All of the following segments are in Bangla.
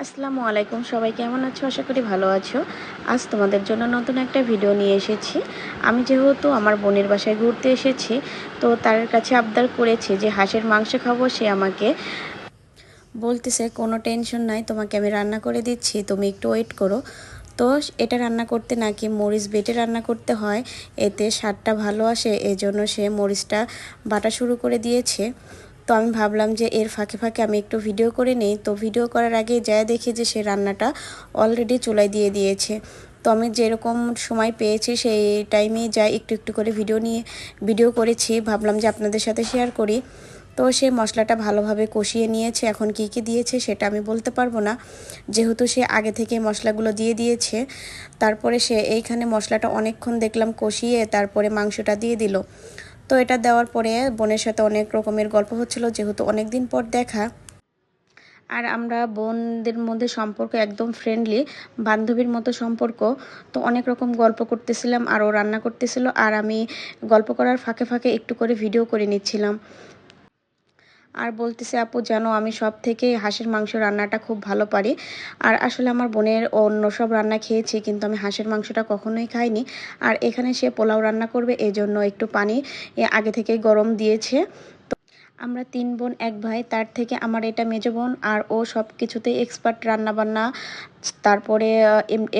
আসসালামু আলাইকুম, সবাই কেমন আছো? আশা করি ভালো আছো। আজ তোমাদের জন্য নতুন একটা ভিডিও নিয়ে এসেছি। আমি যেহেতু আমার বোনের বাসায় ঘুরতে এসেছি, তো তার কাছে আবদার করেছি যে হাঁসের মাংস খাবো। সে আমাকে বলতেছে কোনো টেনশন নাই, তোমাকে আমি রান্না করে দিচ্ছি, তুমি একটু ওয়েট করো। তো এটা রান্না করতে নাকি মরিচ বেটে রান্না করতে হয়, এতে স্বাদটা ভালো আসে, এজন্য সে মরিচটা বাটা শুরু করে দিয়েছে। তো আমি ভাবলাম যে এর ফাঁকে ফাঁকে আমি একটু ভিডিও করে নেই। তো ভিডিও করার আগে যা দেখি যে সে রান্নাটা অলরেডি চুলায় দিয়ে দিয়েছে। তো আমি যেরকম সময় পেয়েছি সেই টাইমেই যাই একটু একটু করে ভিডিও করেছি, ভাবলাম যে আপনাদের সাথে শেয়ার করি। তো সে মশলাটা ভালোভাবে কষিয়ে নিয়েছে। এখন কি কি দিয়েছে সেটা আমি বলতে পারবো না, যেহেতু সে আগে থেকে মশলাগুলো দিয়ে দিয়েছে। তারপরে সে এইখানে মশলাটা অনেকক্ষণ দেখলাম কষিয়ে তারপরে মাংসটা দিয়ে দিল। তো এটা দেওয়ার পরে বোনের সাথে অনেক রকমের গল্প হচ্ছিল, যেহেতু অনেক দিন পর দেখা। আর আমরা বোনদের মধ্যে সম্পর্ক একদম ফ্রেন্ডলি, বান্ধবীর মতো সম্পর্ক। তো অনেক রকম গল্প করতেছিলাম আর ও রান্না করতেছিল, আর আমি গল্প করার ফাঁকে ফাঁকে একটু করে ভিডিও করে নিচ্ছিলাম। আর বলতেছে, আপু জানো আমি সব থেকে হাঁসের মাংস রান্নাটা খুব ভালো পারি। আর আসলে আমার বোনের অন্য সব রান্না খেয়েছি, কিন্তু আমি হাঁসের মাংসটা কখনোই খাইনি। আর এখানে সে পোলাও রান্না করবে, এজন্য একটু পানি আগে থেকেই গরম দিয়েছে। আমরা ৩ বোন ১ ভাই, তার থেকে আমার এটা মেজো বোন, আর ও সব কিছুতেই এক্সপার্ট, রান্নাবান্না, তারপরে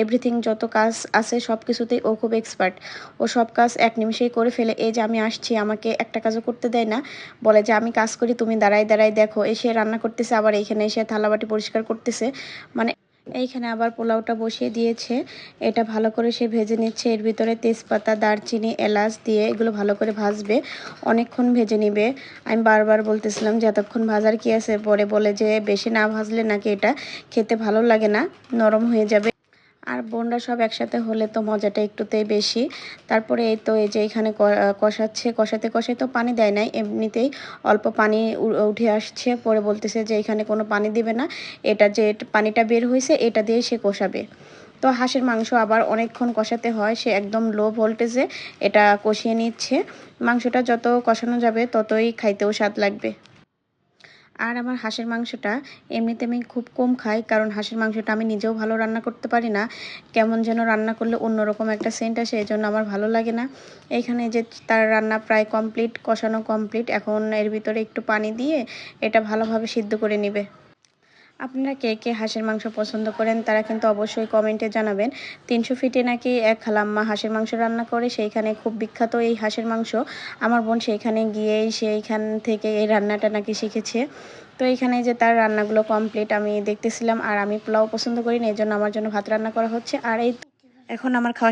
এভরিথিং যত কাজ আছে সব কিছুতেই ও খুব এক্সপার্ট। ও সব কাজ এক নিমিষেই করে ফেলে। এই যে আমি আসছি, আমাকে একটা কাজও করতে দেয় না, বলে যে আমি কাজ করি, তুমি দাঁড়াই দাঁড়াই দেখো। এসে রান্না করতেছে, আবার এইখানে এসে থালাবাটি পরিষ্কার করতেছে। মানে এইখানে আবার পোলাওটা বসিয়ে দিয়েছে, এটা ভালো করে সে ভেজে নিচ্ছে। এর ভিতরে তেজপাতা, দারচিনি, এলাচ দিয়ে এগুলো ভালো করে ভাজবে, অনেকক্ষণ ভেজে নিবে। আমি বারবার বলতেছিলাম যে এতক্ষণ ভাজার কি আছে, পরে বলে যে বেশি না ভাজলে নাকি এটা খেতে ভালো লাগে না, নরম হয়ে যাবে। আর বোনরা সব একসাথে হলে তো মজাটা একটুতেই বেশি। তারপরে এই তো এই যে এখানে কষাচ্ছে, কষাতে কষাতে তো পানি দেয় নাই, এমনিতেই অল্প পানি উঠে আসছে। পরে বলতেছে যে এখানে কোনো পানি দিবে না, এটা যে পানিটা বের হয়েছে এটা দিয়ে সে কষাবে। তো হাঁসের মাংস আবার অনেকক্ষণ কষাতে হয়, সে একদম লো ভোল্টেজে এটা কষিয়ে নিচ্ছে। মাংসটা যত কষানো যাবে ততই খাইতেও স্বাদ লাগবে। আর আমার হাঁসের মাংসটা এমনিতে আমি খুব কম খাই, কারণ হাঁসের মাংসটা আমি নিজেও ভালো রান্না করতে পারি না। কেমন যেন রান্না করলে অন্যরকম একটা সেন্ট আসে, এই জন্য আমার ভালো লাগে না। এইখানে যে তার রান্না প্রায় কমপ্লিট, কষানো কমপ্লিট। এখন এর ভিতরে একটু পানি দিয়ে এটা ভালোভাবে সিদ্ধ করে নিবে। আপনারা কে কে হাঁসের মাংস পছন্দ করেন তারা কিন্তু অবশ্যই কমেন্টে জানাবেন। ৩০০ ফিটে নাকি এক খালাম্মা হাঁসের মাংস রান্না করে, সেইখানে খুব বিখ্যাত এই হাঁসের মাংস। আমার বোন সেইখানে গিয়েই সেইখান থেকে এই রান্নাটা নাকি শিখেছে। তো এইখানে যে তার রান্নাগুলো কমপ্লিট আমি দেখতেছিলাম। আর আমি পোলাও পছন্দ করি না, এই জন্য আমার জন্য ভাত রান্না করা হচ্ছে। আর এই এখন আমার খাওয়া